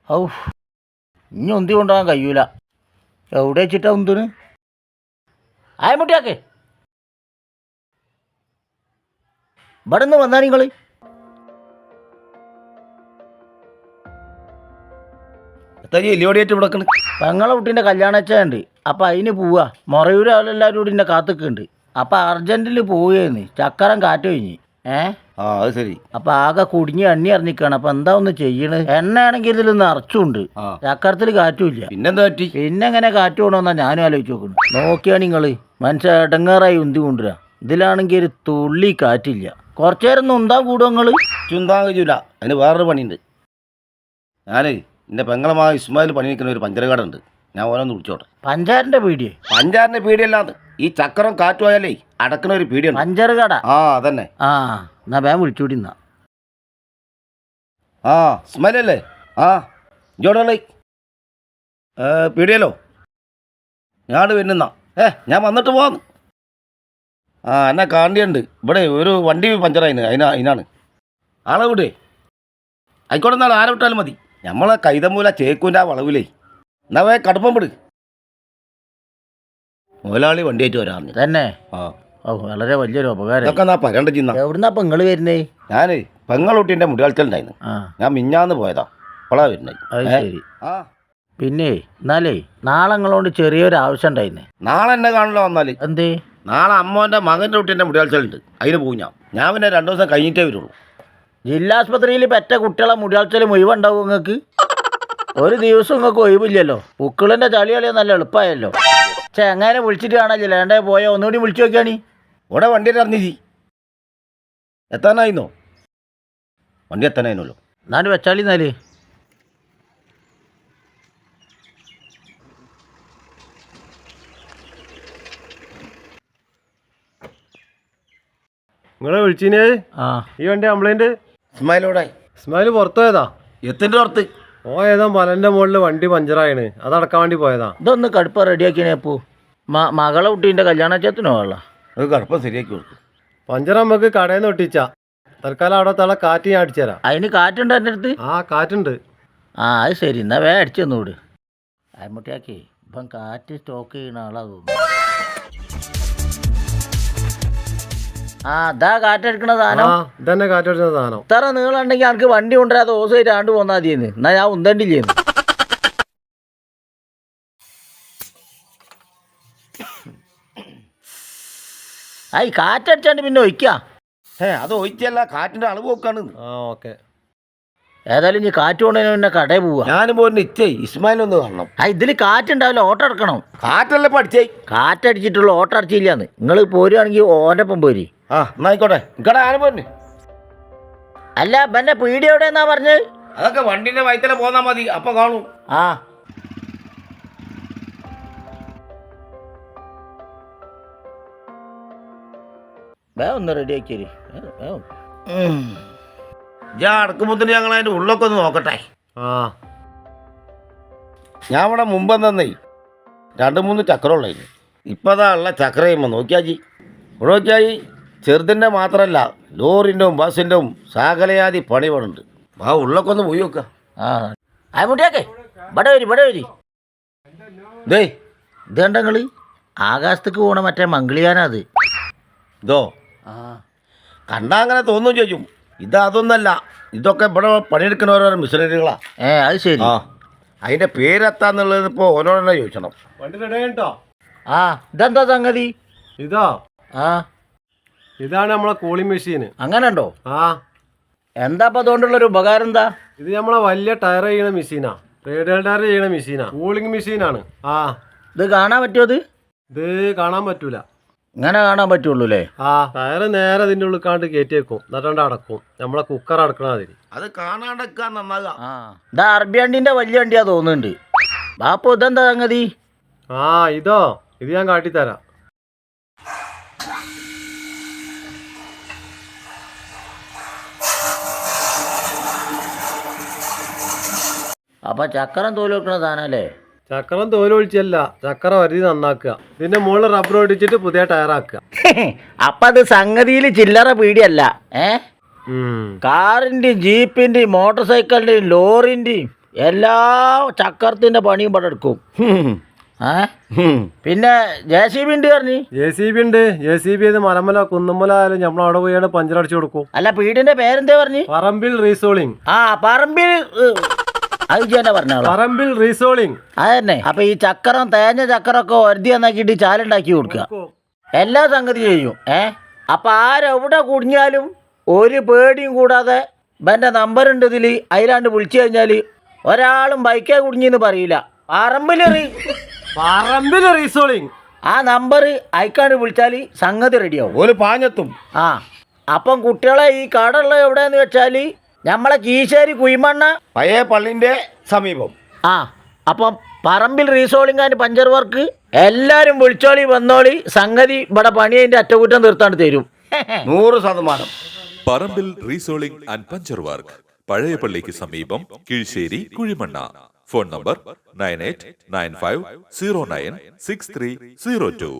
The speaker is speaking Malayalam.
ഔ ഇനി ഒന്തി കൊണ്ടുപോകാൻ കഴിയൂല. എവിടെ വെച്ചിട്ടാ ഒന്തിന് ആയമുട്ടിയാക്കെ ഇവിടെ നിന്ന് വന്നാ നിങ്ങൾ എല്ലിയോടിയായിട്ട് ഇവിടെ പെങ്ങളെ കുട്ടീൻ്റെ കല്യാണച്ചുണ്ട്. അപ്പം അതിന് പോവാ. മൊറയൂർ അവരെല്ലാവരും കൂടി എൻ്റെ കാത്തുക്കുണ്ട്. അപ്പം അർജൻറ്റിൽ പോവുകയെന്ന് ചക്കരം കാറ്റ് കഴിഞ്ഞ് അത് ശരി. അപ്പം ആകെ കുടുങ്ങി എണ്ണി ഇറങ്ങിക്കാണ്. അപ്പം എന്താ ഒന്ന് ചെയ്യണത്? എണ്ണയാണെങ്കിൽ ഇതിൽ നിറച്ചുണ്ട്, ചക്കരത്തിൽ കാറ്റുമില്ല. പിന്നെന്താ പറ്റി? പിന്നെ എങ്ങനെ കാറ്റ് കൊണ്ടുവന്നാ ഞാനും ആലോചിച്ച് നോക്കുന്നു. നോക്കിയാ നിങ്ങൾ മനുഷ്യ ഇടങ്ങാറായി ഉന്തി കൊണ്ടുവരാ. ഇതിലാണെങ്കിൽ ഒരു തുള്ളി കാറ്റില്ല. കുറച്ചു നേരം ഒന്ന് ഉന്താൻ കൂടും നിങ്ങൾ. ചുന്താൻ കഴിയൂല, അതിന് വേറൊരു പണിയുണ്ട്. ഞാനേ എൻ്റെ പെങ്ങളെ മകൻ ഇസ്മായിൽ പണി നിൽക്കുന്ന ഒരു പഞ്ചരകട ഞാൻ ഓരോന്ന് വിളിച്ചോട്ടെ. പഞ്ചാരിൻ്റെ പീടിയെ? പഞ്ചാരിൻ്റെ പീടിയല്ലാന്ന്, ഈ ചക്കരം കാറ്റ് പോയാലേ അടക്കണ ഒരു പീടിയാണ്. പഞ്ചറ് കട? ആ അതന്നെ. എന്നാ വേഗം വിളിച്ചുകൂടി എന്നാ. ഇസ്മായിലല്ലേ? ജോടല്ലേ പീടിയല്ലോ, ഞാൻ വരുന്നാ. ഞാൻ വന്നിട്ട് പോവാന്ന്. എന്നെ കാണ്ടിയുണ്ട് ഇവിടെ. ഒരു വണ്ടി പഞ്ചറായിന്, അതിനാണ് ആളെ വിടേ. ആയിക്കോട്ടെ, എന്നാലും ആരെ വിട്ടാലും മതി. നമ്മളെ കൈതമൂല ചേക്കൂൻ്റെ ആ വളവിലേ എന്നാ വേ കടുപ്പം വിട്. മുതലാളി വണ്ടിയായിട്ട് വരാറുണ്ട് തന്നെ. വളരെ വലിയൊരു ഉപകാരം. ഇതൊക്കെ എന്നാ പറയണ്ട ചിന്ന. എവിടുന്നാ ഇപ്പം നിങ്ങൾ വരുന്നേ? ഞാൻ പെങ്ങളൂട്ടിൻ്റെ മുടിയാഴ്ചലുണ്ടായിരുന്നു. ഞാൻ മിഞ്ഞാന്ന് പോയതാ, അപ്പോളാ വരുന്നത്. അത് ശരി. പിന്നെ എന്നാലേ നാളെ നിങ്ങളോട് ചെറിയൊരു ആവശ്യം ഉണ്ടായിരുന്നു. നാളെ എന്നെ കാണല്ലോ വന്നാല്. എന്തേ? നാളെ അമ്മോൻ്റെ മകൻ്റെ കുട്ടീൻ്റെ മുടിയാഴ്ചലുണ്ട്, അതിന് പോകും. ഞാൻ പിന്നെ 2 ദിവസം കഴിഞ്ഞിട്ടേ വരുള്ളൂ. ജില്ലാസ്പത്രിയിൽ പെറ്റ കുട്ടികളെ മുടിയാഴ്ചൽ ഒഴിവുണ്ടാവും നിങ്ങൾക്ക്? ഒരു ദിവസം നിങ്ങൾക്ക് ഒഴിവില്ലല്ലോ. പൂക്കളിൻ്റെ ചളികളിയോ നല്ല എളുപ്പമായല്ലോ. എങ്ങനെ വിളിച്ചിട്ട് കാണാനില്ല, വേണ്ടേ പോയോ? ഒന്നുകൂടി വിളിച്ചു നോക്കിയാണി. ഇവിടെ വണ്ടി അറിഞ്ഞി എത്താനായിരുന്നോ? വണ്ടി എത്താനായിരുന്നല്ലോ. എന്നാലും വെച്ചാളി. എന്നാല് നിങ്ങളെ വിളിച്ചിനെ? ഈ വണ്ടി കംപ്ലൈന്റ്. ഇസ്മായിലോടെ? ഇസ്മായിൽ പുറത്തു പോയതാ. എത്തിൻ്റെ പുറത്ത് ഏതാ മലന്റെ മുകളിൽ വണ്ടി പഞ്ചറായിന്, അതടക്കാൻ വേണ്ടി പോയതാ. ഇതൊന്ന് കടുപ്പ റെഡിയാക്കിയേ. അപ്പോൾ മകളെ കുട്ടീൻ്റെ കല്യാണച്ചത്തിനോ വെള്ള അത് കടുപ്പം ശരിയാക്കി കൊടുക്കും. പഞ്ചർ നമുക്ക് കടയിൽ നിന്ന് ഒട്ടിച്ചാ. തൽക്കാലം അവിടെ തള കാറ്റ് ഞാൻ അടിച്ചു തരാം. അതിന് കാറ്റുണ്ട് എൻ്റെ അടുത്ത്? കാറ്റുണ്ട്. അത് ശരി. എന്നാ വേ അടിച്ചു തന്നൂട്. അയമുട്ടിയാക്കി ഇപ്പം കാറ്റ് സ്റ്റോക്ക് ചെയ്യുന്ന ആളാ തോന്നുന്നു. ഇതാ കാറ്റടിക്കണ സാധനം. ഇതന്നെ കാറ്റടിക്കുന്ന സാധനം. ഇത്ര നീളുണ്ടെങ്കിൽ ആൾക്ക് വണ്ടി കൊണ്ടുവരാതെ ഓസ് ആണ്ട് പോന്നാൽ മതിയെന്ന്. എന്നാ ഞാൻ ഉന്തണ്ടില്ലേന്ന്. കാറ്റടിച്ചാണ്ട് പിന്നെ ഒഴിക്കാം. അത് ഒഴിച്ചല്ല, കാറ്റിന്റെ അളവ് നോക്കാണ്. ഓക്കെ. ഏതായാലും ഇനി കാറ്റ് കൊണ്ടു പിന്നെ കടയിൽ പോവാ. ഞാനും പോയിട്ട് ഇച്ചേ ഇസ്മായിലൊന്ന് കാണണം. ഇതിൽ കാറ്റുണ്ടാവില്ല, ഓട്ടോ എടുക്കണം. കാറ്റല്ലേ പഠിച്ചേ? കാറ്റടിച്ചിട്ടുള്ള ഓട്ടോ അടിച്ചില്ലാന്ന്. നിങ്ങൾ പോരുവാണെങ്കിൽ ഓൻ്റെ ഒപ്പം പോരി. എന്നായിക്കോട്ടെ. ഇക്കടെ ആരും പോന്നെ. അല്ല എന്നെ പീടി എവിടെയെന്നാ പറഞ്ഞത്? അതൊക്കെ വണ്ടിന്റെ വയറ്റിലെ പോന്നാ മതി, അപ്പൊ കാണൂ. ഒന്ന് റെഡിയാക്കി. ഞാൻ അടക്കുമ്പോത്തിന് ഞങ്ങൾ അതിന്റെ ഉള്ളൊക്കെ ഒന്ന് നോക്കട്ടെ. ഞാൻ ഇവിടെ മുമ്പ് തന്നേ 2-3 ചക്രമുള്ളായിരുന്നു. ഇപ്പതാ ഉള്ള ചക്രയുമ്പോ നോക്കിയാജി. ഇവിടെ നോക്കിയായി ചെറുതിൻ്റെ മാത്രമല്ല, ലോറിൻ്റെ ബസ്സിൻ്റെ സാകലയാതി പണി പണുണ്ട്. ഉള്ളൊക്കെ ഒന്ന് പോയി നോക്കാം. മുട്ടിയാക്കെ ഇവിടെ വരി, ഇവിടെ വരി. ഇതേണ്ട നിങ്ങൾ ആകാശത്തേക്ക് പോണ മറ്റേ മംഗളിയാനത്. ഇതോ? കണ്ടാ അങ്ങനെ തോന്നും ചോദിക്കും. ഇതൊന്നല്ല, ഇതൊക്കെ ഇവിടെ പണിയെടുക്കുന്ന ഓരോ മിഷനറികളാ. അത് ശരി. അതിന്റെ പേരെത്താന്നുള്ളത് ഇപ്പോൾ ഓരോന്നെ ചോദിക്കണം. വണ്ടി റെഡി ആയിട്ടോ? ഇതെന്താ സംഗതി? ഇതാ? ഇതാണ് നമ്മളെ കൂളിംഗ് മെഷീൻ. അങ്ങനെ ഉണ്ടോ? എന്താ അപ്പം അതുകൊണ്ടുള്ളൊരു ഉപകാരം എന്താ? ഇത് നമ്മളെ വലിയ ടയർ ചെയ്യണ മെഷീനാ, റേഡിയൽ ടയർ ചെയ്യണ മെഷീനാ, കൂളിംഗ് മെഷീനാണ്. ഇത് കാണാൻ പറ്റുമോ? ഇത് കാണാൻ പറ്റൂല. ഇങ്ങനെ കാണാൻ പറ്റുള്ളൂ അല്ലേ? ടയർ നേരെ ഇതിൻ്റെ ഉള്ളിക്കാണ്ട് കയറ്റി വെക്കും, എന്നിട്ടാണ്ട് അടക്കും. നമ്മളെ കുക്കർ അടക്കണ അതിന്. അത് കാണാണ്ടൊക്കെ നന്നാകാം. ഇതാ അറബി വണ്ടിന്റെ വലിയ വണ്ടിയാ തോന്നുന്നുണ്ട്. ബാപ്പു ഇതെന്താ സംഗതി? ഇതോ? ഇത് ഞാൻ കാട്ടിത്തരാം. അപ്പൊ ചക്രം തോല് വെക്കണ സാധനല്ലേ? ചക്രം തോലൊഴിച്ചല്ല, ചക്ര വരി നന്നാക്കുക. ഇതിന്റെ മുകളിൽ റബ്ബർ ഒടിച്ചിട്ട് പുതിയ ടയറാക്കുക. അപ്പൊ അത് സംഗതിയിൽ ചില്ലറ പീടിയല്ല. കാറിന്റെയും ജീപ്പിന്റെയും മോട്ടോർ സൈക്കിളിന്റെയും ലോറിന്റെയും എല്ലാ ചക്കരത്തിൻ്റെ പണിയും ഇവിടെ എടുക്കും. പിന്നെ JCB ഉണ്ട് പറഞ്ഞു. JCB ഉണ്ട്. JCB ഇത് മലമല കുന്നുമല ആയാലും നമ്മൾ അവിടെ പോയാണ് പഞ്ചറടിച്ചു കൊടുക്കും. അല്ല പീടിന്റെ പേരെന്താ പറഞ്ഞു? പറമ്പിൽ റീസോളിംഗ്. പറമ്പിൽ അത് തന്നെ പറഞ്ഞോളൂ. പറമ്പിൽ റീസോളിംഗ് അതന്നെ. അപ്പൊ ഈ ചക്കരം തേഞ്ഞ ചക്കരൊക്കെ ഒരുതി എന്നാക്കിയിട്ട് ചാലുണ്ടാക്കി കൊടുക്കുക, എല്ലാ സംഗതി ചെയ്യും. അപ്പൊ ആരെവിടെ കുടുങ്ങിയാലും ഒരു പേടിയും കൂടാതെ ഇവന്റെ നമ്പർ ഉണ്ട് ഇതിൽ, അതിലാണ്ട് വിളിച്ചു കഴിഞ്ഞാൽ ഒരാളും ബൈക്കേ കുടുങ്ങിയെന്ന് പറയില്ല. പറമ്പിൽ റീസോളിംഗ് ആ നമ്പർ അയക്കാണ്ട് വിളിച്ചാൽ സംഗതി റെഡിയാവും. ഒരു പാഞ്ഞെത്തും. അപ്പം കുട്ടികളെ ഈ കടയുള്ള എവിടെയെന്ന് വെച്ചാൽ നമ്മളെ കീശേരി കുയ്മണ്ണ പഴയ പള്ളിന്റെ സമീപം. അപ്പം പറമ്പിൽ റീസോളിംഗ് ആൻഡ് പഞ്ചർ വർക്ക് എല്ലാവരും വിളിച്ചോളി, വന്നോളി. സംഗതി ഇവിടെ പണി അതിൻ്റെ അറ്റകുറ്റം തീർത്താണ്ട് തരും. 100%. പറമ്പിൽ റീസോളിംഗ് ആൻഡ് പഞ്ചർ വർക്ക്, പഴയ പള്ളിക്ക് സമീപം, കീഴ്ശ്ശേരി, കുഴിമണ്ണ. Phone number 9895096302.